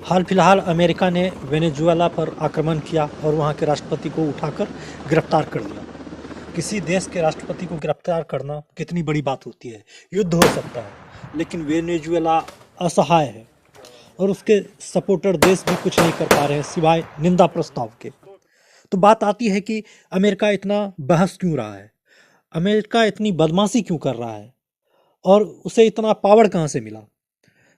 हाल फिलहाल अमेरिका ने वेनेजुएला पर आक्रमण किया और वहाँ के राष्ट्रपति को उठाकर गिरफ्तार कर लिया। किसी देश के राष्ट्रपति को गिरफ्तार करना कितनी बड़ी बात होती है। युद्ध हो सकता है लेकिन वेनेजुएला असहाय है और उसके सपोर्टर देश भी कुछ नहीं कर पा रहे हैं सिवाय निंदा प्रस्ताव के। तो बात आती है कि अमेरिका इतना बहस क्यों रहा है, अमेरिका इतनी बदमाशी क्यों कर रहा है और उसे इतना पावर कहाँ से मिला।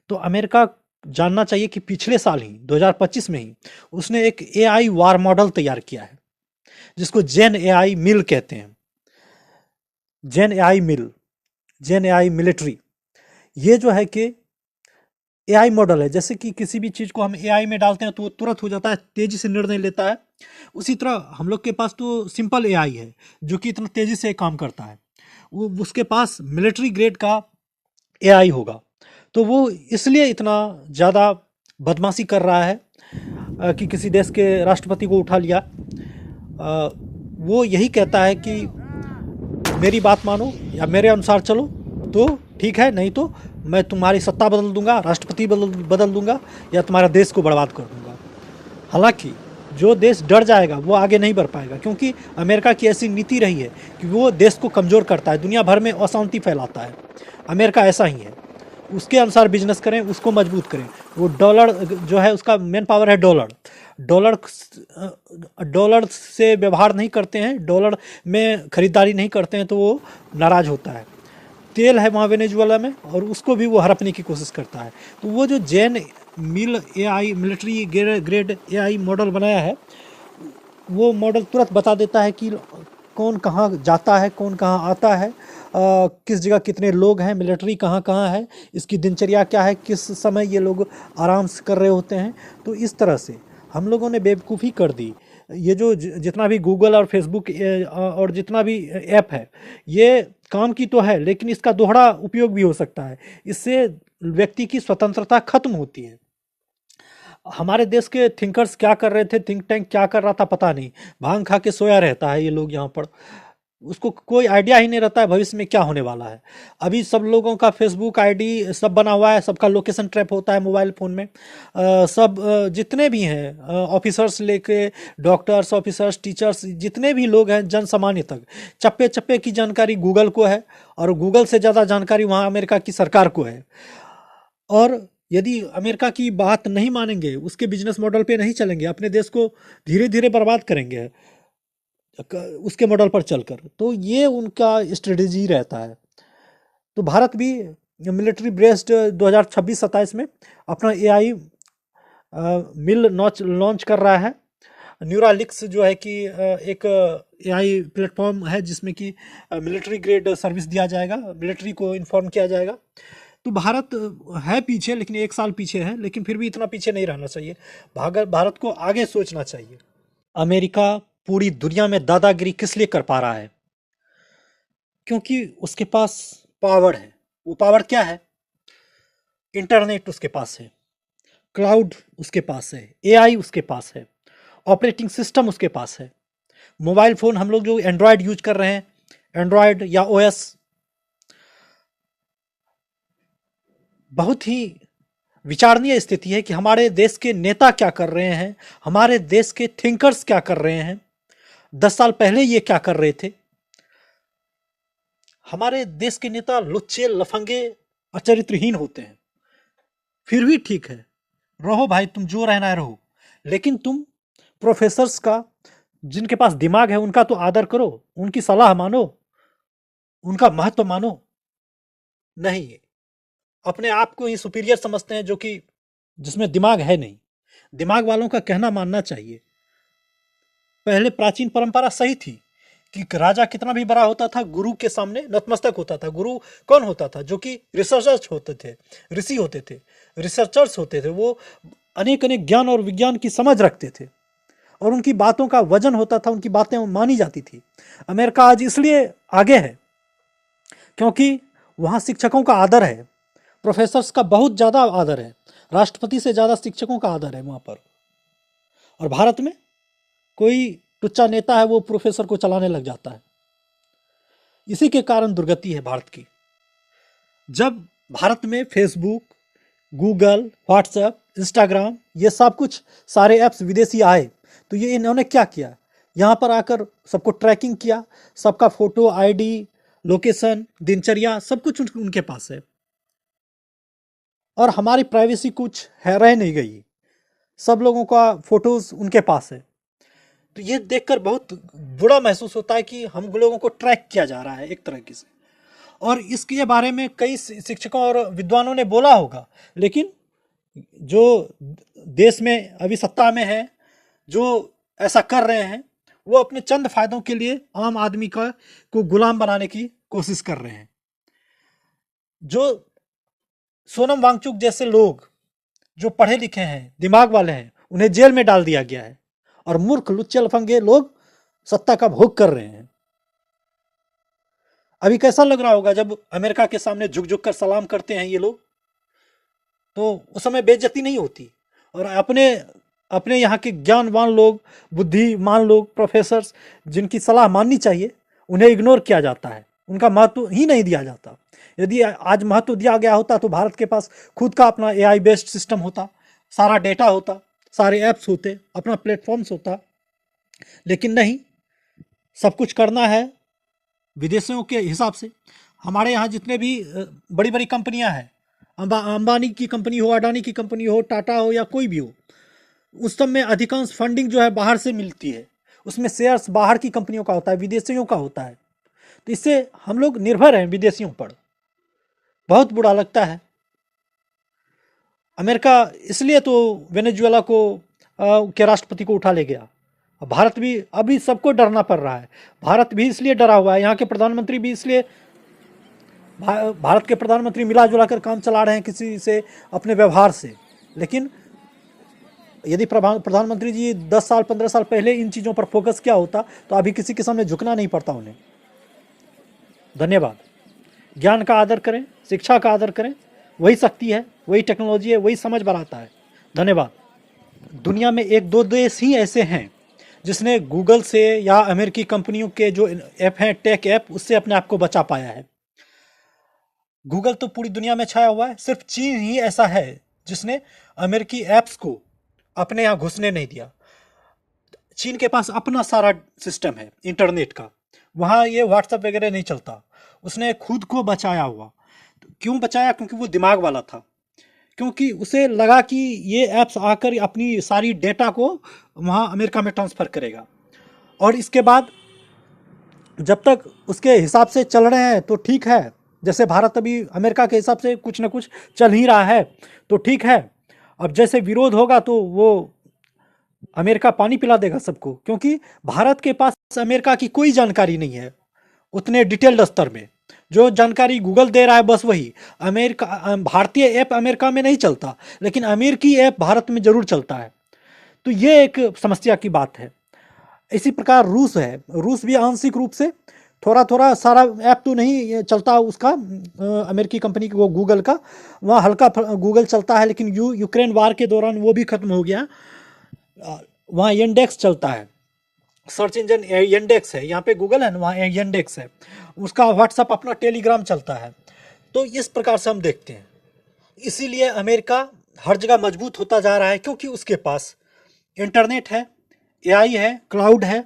तो अमेरिका जानना चाहिए कि पिछले साल ही 2025 में ही उसने एक एआई वार मॉडल तैयार किया है जिसको जेन एआई मिल कहते हैं। जेन एआई मिल, जेन एआई मिलिट्री, ये जो है कि एआई मॉडल है। जैसे कि किसी भी चीज़ को हम एआई में डालते हैं तो वो तुरंत हो जाता है, तेज़ी से निर्णय लेता है। उसी तरह हम लोग के पास तो सिंपल एआई है जो कि इतना तेज़ी से काम करता है। वो उसके पास मिलिट्री ग्रेड का एआई होगा। तो वो इसलिए इतना ज़्यादा बदमाशी कर रहा है कि किसी देश के राष्ट्रपति को उठा लिया। वो यही कहता है कि मेरी बात मानो या मेरे अनुसार चलो तो ठीक है, नहीं तो मैं तुम्हारी सत्ता बदल दूंगा, राष्ट्रपति बदल दूंगा या तुम्हारा देश को बर्बाद कर दूंगा। हालांकि जो देश डर जाएगा वो आगे नहीं बढ़ पाएगा, क्योंकि अमेरिका की ऐसी नीति रही है कि वो देश को कमज़ोर करता है, दुनिया भर में अशांति फैलाता है। अमेरिका ऐसा ही है, उसके अनुसार बिजनेस करें, उसको मजबूत करें। वो डॉलर जो है उसका मेन पावर है डॉलर। डॉलर डॉलर से व्यवहार नहीं करते हैं, डॉलर में खरीदारी नहीं करते हैं तो वो नाराज़ होता है। तेल है वहाँ वेनेजुएला में और उसको भी वो हड़पने की कोशिश करता है। तो वो जो Gen Mil AI military grade AI model बनाया है, वो मॉडल तुरंत बता देता है कि कौन कहाँ जाता है, कौन कहाँ आता है, किस जगह कितने लोग हैं, मिलिट्री कहाँ कहाँ है, इसकी दिनचर्या क्या है, किस समय ये लोग आराम से कर रहे होते हैं। तो इस तरह से हम लोगों ने बेवकूफ़ी कर दी। ये जो जितना भी गूगल और फेसबुक और जितना भी ऐप है, ये काम की तो है लेकिन इसका दोहरा उपयोग भी हो सकता है। इससे व्यक्ति की स्वतंत्रता खत्म होती है। हमारे देश के थिंकर्स क्या कर रहे थे, थिंक टैंक क्या कर रहा था पता नहीं, भांग खा के सोया रहता है ये लोग यहाँ पर। उसको कोई आइडिया ही नहीं रहता है भविष्य में क्या होने वाला है। अभी सब लोगों का फेसबुक आईडी सब बना हुआ है, सबका लोकेशन ट्रैप होता है मोबाइल फ़ोन में। जितने भी हैं ऑफिसर्स लेके डॉक्टर्स, ऑफिसर्स, टीचर्स, जितने भी लोग हैं जन सामान्य तक, चप्पे चप्पे की जानकारी गूगल को है और गूगल से ज़्यादा जानकारी वहाँ अमेरिका की सरकार को है। और यदि अमेरिका की बात नहीं मानेंगे, उसके बिजनेस मॉडल पे नहीं चलेंगे, अपने देश को धीरे धीरे बर्बाद करेंगे उसके मॉडल पर चलकर, तो ये उनका स्ट्रेटेजी रहता है। तो भारत भी मिलिट्री बेस्ड 2026-27 में अपना एआई मिल लॉन्च कर रहा है। न्यूरालिंक्स जो है कि एक एआई प्लेटफॉर्म है जिसमें कि मिलिट्री ग्रेड सर्विस दिया जाएगा, मिलिट्री को इन्फॉर्म किया जाएगा। तो भारत है पीछे, लेकिन एक साल पीछे है, लेकिन फिर भी इतना पीछे नहीं रहना चाहिए। भारत को आगे सोचना चाहिए। अमेरिका पूरी दुनिया में दादागिरी किस लिए कर पा रहा है? क्योंकि उसके पास पावर है। वो पावर क्या है? इंटरनेट उसके पास है, क्लाउड उसके पास है, एआई उसके पास है, ऑपरेटिंग सिस्टम उसके पास है। मोबाइल फ़ोन हम लोग जो एंड्रॉयड यूज कर रहे हैं, एंड्रॉयड या ओएस, बहुत ही विचारणीय स्थिति है कि हमारे देश के नेता क्या कर रहे हैं, हमारे देश के थिंकर्स क्या कर रहे हैं, 10 साल पहले ये क्या कर रहे थे। हमारे देश के नेता लुच्चे, लफंगे, अचरित्रहीन होते हैं। फिर भी ठीक है, रहो भाई, तुम जो रहना है रहो, लेकिन तुम प्रोफेसर्स का, जिनके पास दिमाग है, उनका तो आदर करो, उनकी सलाह मानो, उनका महत्व मानो। नहीं, अपने आप को ही सुपीरियर समझते हैं, जो कि जिसमें दिमाग है नहीं। दिमाग वालों का कहना मानना चाहिए। पहले प्राचीन परंपरा सही थी कि राजा कितना भी बड़ा होता था, गुरु के सामने नतमस्तक होता था। गुरु कौन होता था? जो कि रिसर्चर्स होते थे, ऋषि होते थे, रिसर्चर्स होते थे। वो अनेक अनेक ज्ञान और विज्ञान की समझ रखते थे और उनकी बातों का वजन होता था, उनकी बातें मानी जाती थी। अमेरिका आज इसलिए आगे है क्योंकि वहाँ शिक्षकों का आदर है, प्रोफेसर्स का बहुत ज़्यादा आदर है, राष्ट्रपति से ज़्यादा शिक्षकों का आदर है वहाँ पर। और भारत में कोई टुच्चा नेता है, वो प्रोफेसर को चलाने लग जाता है। इसी के कारण दुर्गति है भारत की। जब भारत में फेसबुक, गूगल, व्हाट्सएप, इंस्टाग्राम, ये सब कुछ सारे ऐप्स विदेशी आए तो ये इन्होंने क्या किया, यहाँ पर आकर सबको ट्रैकिंग किया, सबका फोटो, आईडी, लोकेशन, दिनचर्या सब कुछ उनके पास है और हमारी प्राइवेसी कुछ है रह नहीं गई। सब लोगों का फोटोज उनके पास है। तो ये देखकर बहुत बुरा महसूस होता है कि हम लोगों को ट्रैक किया जा रहा है एक तरीके से। और इसके बारे में कई शिक्षकों और विद्वानों ने बोला होगा, लेकिन जो देश में अभी सत्ता में है, जो ऐसा कर रहे हैं, वो अपने चंद फायदों के लिए आम आदमी का को गुलाम बनाने की कोशिश कर रहे हैं। जो सोनम वांगचुक जैसे लोग जो पढ़े लिखे हैं, दिमाग वाले हैं, उन्हें जेल में डाल दिया गया है और मूर्ख लुच्चे लफंगे लोग सत्ता का भोग कर रहे हैं। अभी कैसा लग रहा होगा जब अमेरिका के सामने झुक झुक कर सलाम करते हैं ये लोग, तो उस समय बेइज्जती नहीं होती और अपने अपने यहाँ के ज्ञानवान लोग, बुद्धिमान लोग, प्रोफेसर्स जिनकी सलाह माननी चाहिए, उन्हें इग्नोर किया जाता है, उनका महत्व ही नहीं दिया जाता। यदि आज महत्व दिया गया होता तो भारत के पास खुद का अपना AI बेस्ड सिस्टम होता, सारा डेटा होता, सारे ऐप्स होते, अपना प्लेटफॉर्म्स होता, लेकिन नहीं, सब कुछ करना है विदेशियों के हिसाब से। हमारे यहाँ जितने भी बड़ी बड़ी कंपनियाँ हैं, अंबानी की कंपनी हो, अडानी की कंपनी हो, टाटा हो या कोई भी हो, उस सब में अधिकांश फंडिंग जो है बाहर से मिलती है, उसमें शेयर्स बाहर की कंपनियों का होता है, विदेशियों का होता है। तो इससे हम लोग निर्भर हैं विदेशियों पर। बहुत बुरा लगता है। अमेरिका इसलिए तो वेनेजुएला को के राष्ट्रपति को उठा ले गया। भारत भी अभी सबको डरना पड़ रहा है। भारत भी इसलिए डरा हुआ है, यहाँ के प्रधानमंत्री भी इसलिए, भारत के प्रधानमंत्री मिला जुला कर काम चला रहे हैं किसी से अपने व्यवहार से। लेकिन यदि प्रधानमंत्री जी 10 साल 15 साल पहले इन चीज़ों पर फोकस किया होता तो अभी किसी के सामने झुकना नहीं पड़ता उन्हें। धन्यवाद। ज्ञान का आदर करें, शिक्षा का आदर करें, वही शक्ति है, वही टेक्नोलॉजी है, वही समझ बनाता है। धन्यवाद। दुनिया में एक दो देश ही ऐसे हैं जिसने गूगल से या अमेरिकी कंपनियों के जो ऐप हैं, टेक ऐप, उससे अपने आप को बचा पाया है। गूगल तो पूरी दुनिया में छाया हुआ है, सिर्फ चीन ही ऐसा है जिसने अमेरिकी ऐप्स को अपने यहाँ घुसने नहीं दिया। चीन के पास अपना सारा सिस्टम है इंटरनेट का, वहाँ ये व्हाट्सएप वगैरह नहीं चलता। उसने खुद को बचाया हुआ। क्यों बचाया? क्योंकि वो दिमाग वाला था, क्योंकि उसे लगा कि ये ऐप्स आकर अपनी सारी डेटा को वहाँ अमेरिका में ट्रांसफ़र करेगा, और इसके बाद जब तक उसके हिसाब से चल रहे हैं तो ठीक है। जैसे भारत अभी अमेरिका के हिसाब से कुछ ना कुछ चल ही रहा है तो ठीक है। अब जैसे विरोध होगा तो वो अमेरिका पानी पिला देगा सबको, क्योंकि भारत के पास अमेरिका की कोई जानकारी नहीं है उतने डिटेल्ड स्तर में। जो जानकारी गूगल दे रहा है बस वही। अमेरिका, भारतीय ऐप अमेरिका में नहीं चलता, लेकिन अमेरिकी ऐप भारत में ज़रूर चलता है। तो ये एक समस्या की बात है। इसी प्रकार रूस है, रूस भी आंशिक रूप से थोड़ा थोड़ा, सारा ऐप तो नहीं चलता उसका, अमेरिकी कंपनी को गूगल का, वहाँ हल्का गूगल चलता है, लेकिन यूक्रेन वार के दौरान वो भी खत्म हो गया। वहाँ यंडेक्स चलता है, सर्च इंजन यंडेक्स है, यहाँ पे गूगल है ना, वहाँ यंडेक्स है, उसका व्हाट्सअप अपना, टेलीग्राम चलता है। तो इस प्रकार से हम देखते हैं। इसीलिए अमेरिका हर जगह मजबूत होता जा रहा है, क्योंकि उसके पास इंटरनेट है, AI है, क्लाउड है,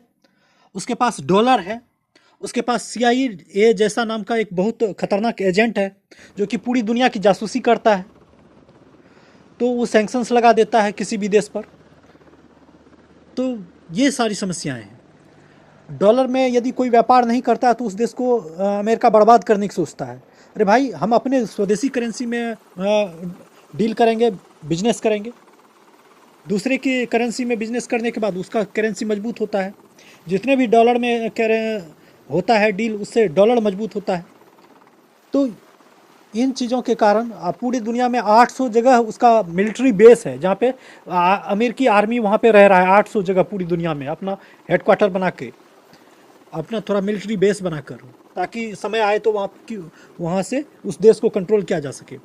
उसके पास डॉलर है, उसके पास CIA जैसा नाम का एक बहुत खतरनाक एजेंट है जो कि पूरी दुनिया की जासूसी करता है। तो वो सैंक्शंस लगा देता है किसी भी देश पर। तो ये सारी समस्याएं हैं। डॉलर में यदि कोई व्यापार नहीं करता है तो उस देश को अमेरिका बर्बाद करने की सोचता है। अरे भाई, हम अपने स्वदेशी करेंसी में डील करेंगे, बिजनेस करेंगे। दूसरे की करेंसी में बिजनेस करने के बाद उसका करेंसी मजबूत होता है। जितने भी डॉलर में होता है डील, उससे डॉलर मजबूत होता है। तो इन चीज़ों के कारण पूरी दुनिया में 800 जगह उसका मिलिट्री बेस है, जहाँ पे अमेरिकी आर्मी वहाँ पे रह रहा है। 800 जगह पूरी दुनिया में अपना हेडक्वार्टर बना के, अपना थोड़ा मिलिट्री बेस बनाकर, ताकि समय आए तो वहाँ से उस देश को कंट्रोल किया जा सके।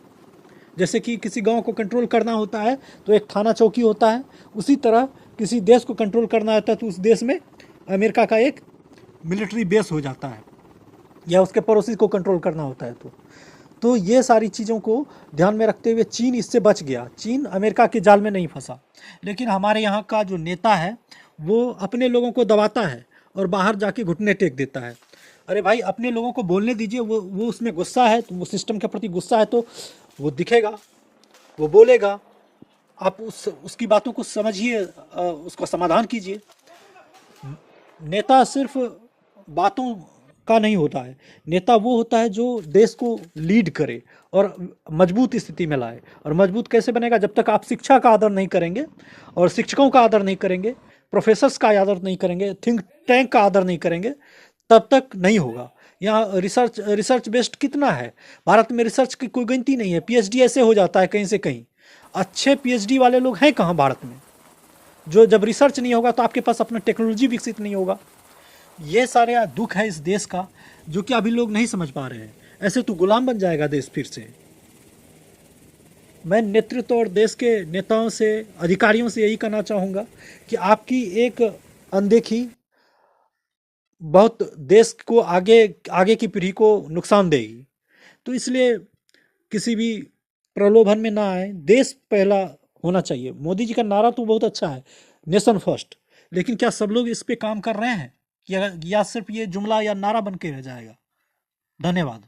जैसे कि किसी गांव को कंट्रोल करना होता है तो एक थाना चौकी होता है, उसी तरह किसी देश को कंट्रोल करना होता है तो उस देश में अमेरिका का एक मिलिट्री बेस हो जाता है, या उसके पड़ोसी को कंट्रोल करना होता है तो ये सारी चीज़ों को ध्यान में रखते हुए चीन इससे बच गया, चीन अमेरिका के जाल में नहीं फंसा। लेकिन हमारे यहाँ का जो नेता है वो अपने लोगों को दबाता है और बाहर जाके घुटने टेक देता है। अरे भाई अपने लोगों को बोलने दीजिए, वो उसमें गुस्सा है, तो वो सिस्टम के प्रति गुस्सा है तो वो दिखेगा, वो बोलेगा, आप उसकी बातों को समझिए, उसका समाधान कीजिए। नेता सिर्फ बातों का नहीं होता है, नेता वो होता है जो देश को लीड करे और मजबूत स्थिति में लाए। और मजबूत कैसे बनेगा? जब तक आप शिक्षा का आदर नहीं करेंगे और शिक्षकों का आदर नहीं करेंगे, प्रोफेसर्स का आदर नहीं करेंगे, थिंक टैंक का आदर नहीं करेंगे, तब तक नहीं होगा। यहाँ रिसर्च बेस्ड कितना है भारत में, रिसर्च की कोई गिनती नहीं है। पीएचडी ऐसे हो जाता है कहीं से कहीं, अच्छे पीएचडी वाले लोग हैं कहाँ भारत में? जो जब रिसर्च नहीं होगा तो आपके पास अपना टेक्नोलॉजी विकसित नहीं होगा। ये सारे दुख है इस देश का, जो कि अभी लोग नहीं समझ पा रहे हैं। ऐसे तो गुलाम बन जाएगा देश फिर से। मैं नेतृत्व और देश के नेताओं से, अधिकारियों से यही कहना चाहूँगा कि आपकी एक अनदेखी बहुत देश को आगे आगे की पीढ़ी को नुकसान देगी। तो इसलिए किसी भी प्रलोभन में ना आए, देश पहला होना चाहिए। मोदी जी का नारा तो बहुत अच्छा है, नेशन फर्स्ट, लेकिन क्या सब लोग इस पे काम कर रहे हैं, या सिर्फ ये जुमला या नारा बन के रह जाएगा? धन्यवाद।